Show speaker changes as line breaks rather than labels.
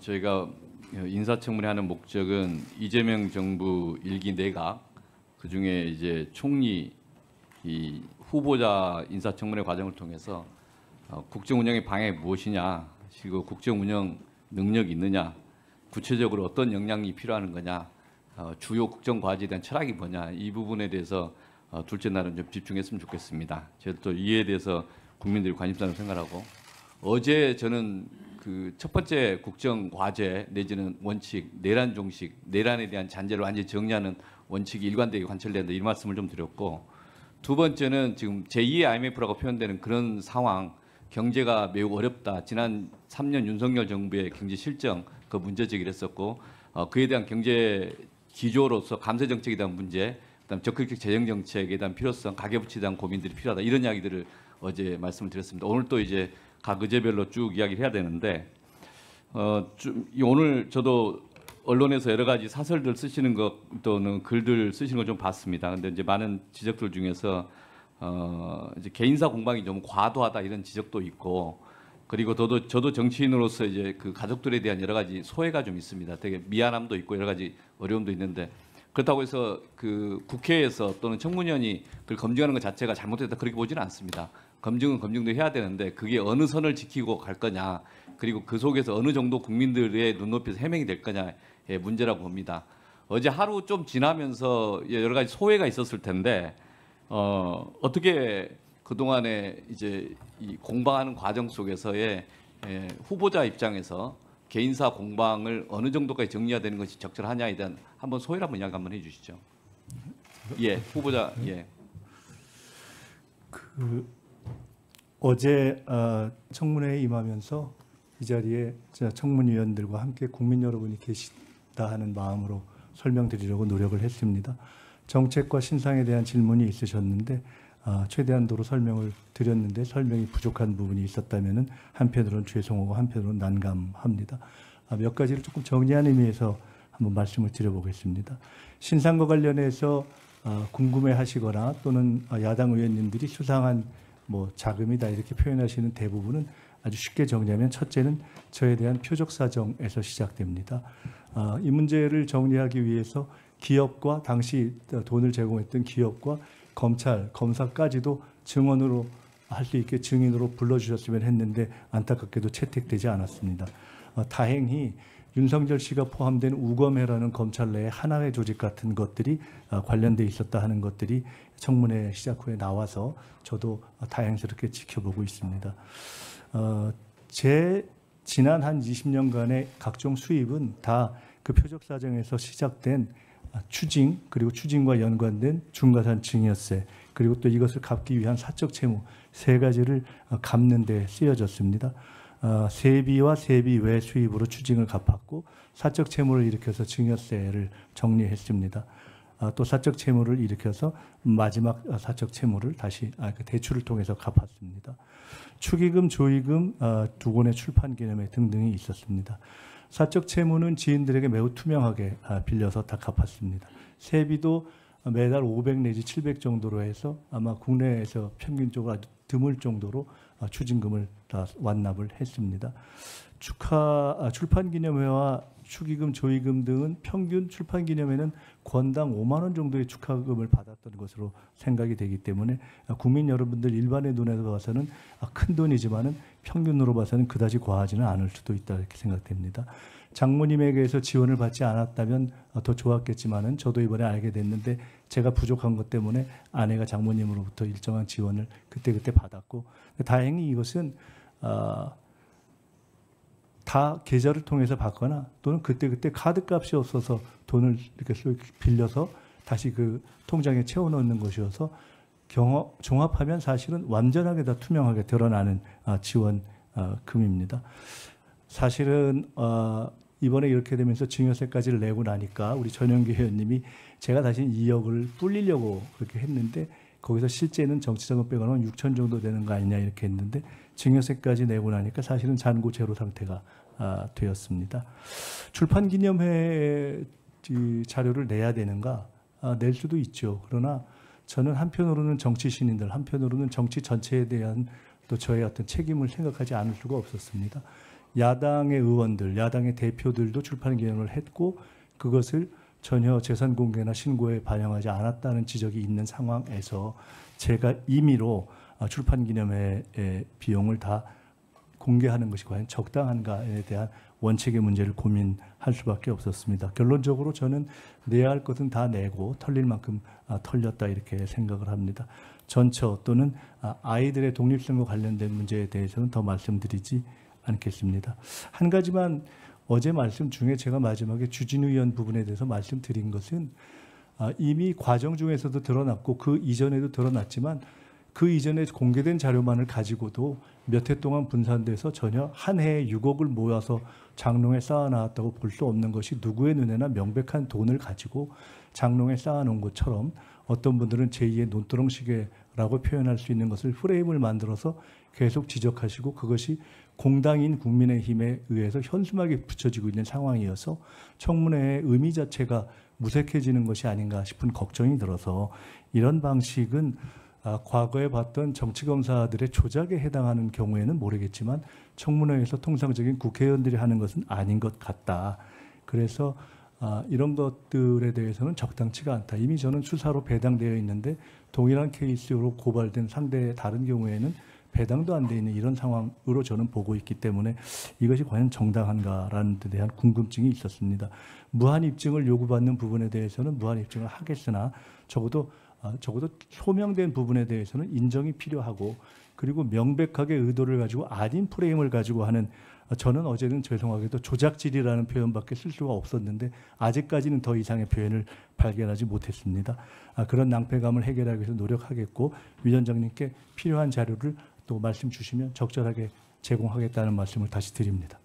저희가 인사청문회 하는 목적은 이재명 정부 일기 내각 그중에 이제 총리 이 후보자 인사청문회 과정을 통해서 국정 운영의 방향이 무엇이냐, 그리고 국정 운영 능력이 있느냐, 구체적으로 어떤 역량이 필요한 거냐, 주요 국정 과제에 대한 철학이 뭐냐, 이 부분에 대해서 둘째 날은 좀 집중했으면 좋겠습니다. 저도 또 이에 대해서 국민들이 관심사를 생각하고, 어제 저는 그 첫 번째 국정 과제 내지는 원칙, 내란 종식, 내란에 대한 잔재를 완전히 정리하는 원칙이 일관되게 관철된다, 이 말씀을 좀 드렸고, 두 번째는 지금 제2의 IMF라고 표현되는 그런 상황, 경제가 매우 어렵다. 지난 3년 윤석열 정부의 경제 실정, 그 문제 제기를 했었고, 그에 대한 경제 기조로서 감세 정책에 대한 문제, 그다음 적극적 재정 정책에 대한 필요성, 가계부채에 대한 고민들이 필요하다, 이런 이야기들을 어제 말씀을 드렸습니다. 오늘 또 이제 각 의제별로 쭉 이야기를 해야 되는데, 오늘 저도 언론에서 여러 가지 사설들 쓰시는 것 또는 글들 쓰시는 걸 좀 봤습니다. 근데 이제 많은 지적들 중에서 이제 개인사 공방이 좀 과도하다, 이런 지적도 있고, 그리고 저도 정치인으로서 이제 그 가족들에 대한 여러 가지 소외가 좀 있습니다. 되게 미안함도 있고 여러 가지 어려움도 있는데, 그렇다고 해서 그 국회에서 또는 청문위원이 그걸 검증하는 것 자체가 잘못됐다, 그렇게 보지는 않습니다. 검증은 검증도 해야 되는데, 그게 어느 선을 지키고 갈 거냐, 그리고 그 속에서 어느 정도 국민들의 눈높이에서 해명이 될 거냐의 문제라고 봅니다. 어제 하루 좀 지나면서 여러 가지 소외가 있었을 텐데, 어떻게 그동안에 이제 이 공방하는 과정 속에서의 후보자 입장에서 개인사 공방을 어느 정도까지 정리해야 되는 것이 적절하냐에 대한 한번 소회를 한번 이야기 한번 해주시죠. 예, 후보자. 예.
어제 청문회에 임하면서 이 자리에 청문위원들과 함께 국민 여러분이 계시다 하는 마음으로 설명드리려고 노력을 했습니다. 정책과 신상에 대한 질문이 있으셨는데 최대한도로 설명을 드렸는데, 설명이 부족한 부분이 있었다면 한편으로는 죄송하고 한편으로는 난감합니다. 몇 가지를 조금 정리한 의미에서 한번 말씀을 드려보겠습니다. 신상과 관련해서 궁금해하시거나 또는 야당 의원님들이 수상한 자금이다 이렇게 표현하시는 대부분은 아주 쉽게 정리하면, 첫째는 저에 대한 표적 사정에서 시작됩니다. 이 문제를 정리하기 위해서 기업과 당시 돈을 제공했던 기업과 검찰, 검사까지도 증언으로 할 수 있게 증인으로 불러주셨으면 했는데 안타깝게도 채택되지 않았습니다. 다행히 윤석열 씨가 포함된 우검회라는 검찰 내의 하나의 조직 같은 것들이 관련돼 있었다 하는 것들이 청문회 시작 후에 나와서 저도 다행스럽게 지켜보고 있습니다. 제 지난 한 20년간의 각종 수입은 다 그 표적 사정에서 시작된 추징, 그리고 추징과 연관된 중과산증여세, 그리고 또 이것을 갚기 위한 사적 채무, 세 가지를 갚는 데 쓰여졌습니다. 세비와 세비 외 수입으로 추징을 갚았고, 사적 채무를 일으켜서 증여세를 정리했습니다. 또 사적 채무를 일으켜서 마지막 사적 채무를 다시 대출을 통해서 갚았습니다. 축의금, 조의금, 두 권의 출판 기념회 등등이 있었습니다. 사적 채무는 지인들에게 매우 투명하게 빌려서 다 갚았습니다. 세비도 매달 500 내지 700 정도로 해서 아마 국내에서 평균적으로 아주 드물 정도로 추징금을 다 완납을 했습니다. 출판기념회와 축의금, 조의금 등은 평균 출판기념회는 권당 5만 원 정도의 축하금을 받았던 것으로 생각이 되기 때문에 국민 여러분들 일반의 눈에서 봐서는 큰 돈이지만은 평균으로 봐서는 그다지 과하지는 않을 수도 있다 이렇게 생각됩니다. 장모님에게서 지원을 받지 않았다면 더 좋았겠지만은 저도 이번에 알게 됐는데, 제가 부족한 것 때문에 아내가 장모님으로부터 일정한 지원을 그때그때 받았고, 다행히 이것은 다 계좌를 통해서 받거나 또는 그때그때 카드값이 없어서 돈을 이렇게 빌려서 다시 그 통장에 채워넣는 것이어서 종합하면 사실은 완전하게 다 투명하게 드러나는 지원금입니다. 사실은 이번에 이렇게 되면서 증여세까지를 내고 나니까 우리 전영기 의원님이 제가 다시 2억을 불리려고 그렇게 했는데, 거기서 실제는 정치자금 빼고는 6천 정도 되는 거 아니냐 이렇게 했는데, 증여세까지 내고 나니까 사실은 잔고 제로 상태가 되었습니다. 출판기념회 자료를 내야 되는가? 낼 수도 있죠. 그러나 저는 한편으로는 정치 신인들, 한편으로는 정치 전체에 대한 또 저의 어떤 책임을 생각하지 않을 수가 없었습니다. 야당의 의원들, 야당의 대표들도 출판 기념을 했고 그것을 전혀 재산 공개나 신고에 반영하지 않았다는 지적이 있는 상황에서 제가 임의로 출판 기념회의 비용을 다 공개하는 것이 과연 적당한가에 대한 원칙의 문제를 고민할 수밖에 없었습니다. 결론적으로 저는 내야 할 것은 다 내고 털릴 만큼 털렸다 이렇게 생각을 합니다. 전처 또는 아이들의 독립성과 관련된 문제에 대해서는 더 말씀드리지 않겠습니다. 한 가지만 어제 말씀 중에 제가 마지막에 주진우 의원 부분에 대해서 말씀드린 것은 이미 과정 중에서도 드러났고 그 이전에도 드러났지만 그 이전에 공개된 자료만을 가지고도 몇 해 동안 분산돼서 전혀 한 해에 6억을 모아서 장롱에 쌓아놨다고 볼 수 없는 것이 누구의 눈에나 명백한 돈을 가지고 장롱에 쌓아놓은 것처럼 어떤 분들은 제2의 논두렁시계라고 표현할 수 있는 것을 프레임을 만들어서 계속 지적하시고 그것이 공당인 국민의힘에 의해서 현수막에 붙여지고 있는 상황이어서 청문회의 의미 자체가 무색해지는 것이 아닌가 싶은 걱정이 들어서 이런 방식은 과거에 봤던 정치검사들의 조작에 해당하는 경우에는 모르겠지만 청문회에서 통상적인 국회의원들이 하는 것은 아닌 것 같다. 그래서 이런 것들에 대해서는 적당치가 않다. 이미 저는 수사로 배당되어 있는데 동일한 케이스로 고발된 상대의 다른 경우에는 배당도 안 돼 있는 이런 상황으로 저는 보고 있기 때문에 이것이 과연 정당한가라는 데 대한 궁금증이 있었습니다. 무한 입증을 요구받는 부분에 대해서는 무한 입증을 하겠으나 적어도 소명된 부분에 대해서는 인정이 필요하고 그리고 명백하게 의도를 가지고 아닌 프레임을 가지고 하는 저는 어제는 죄송하게도 조작질이라는 표현밖에 쓸 수가 없었는데 아직까지는 더 이상의 표현을 발견하지 못했습니다. 그런 낭패감을 해결하기 위해서 노력하겠고 위원장님께 필요한 자료를 또 말씀 주시면 적절하게 제공하겠다는 말씀을 다시 드립니다.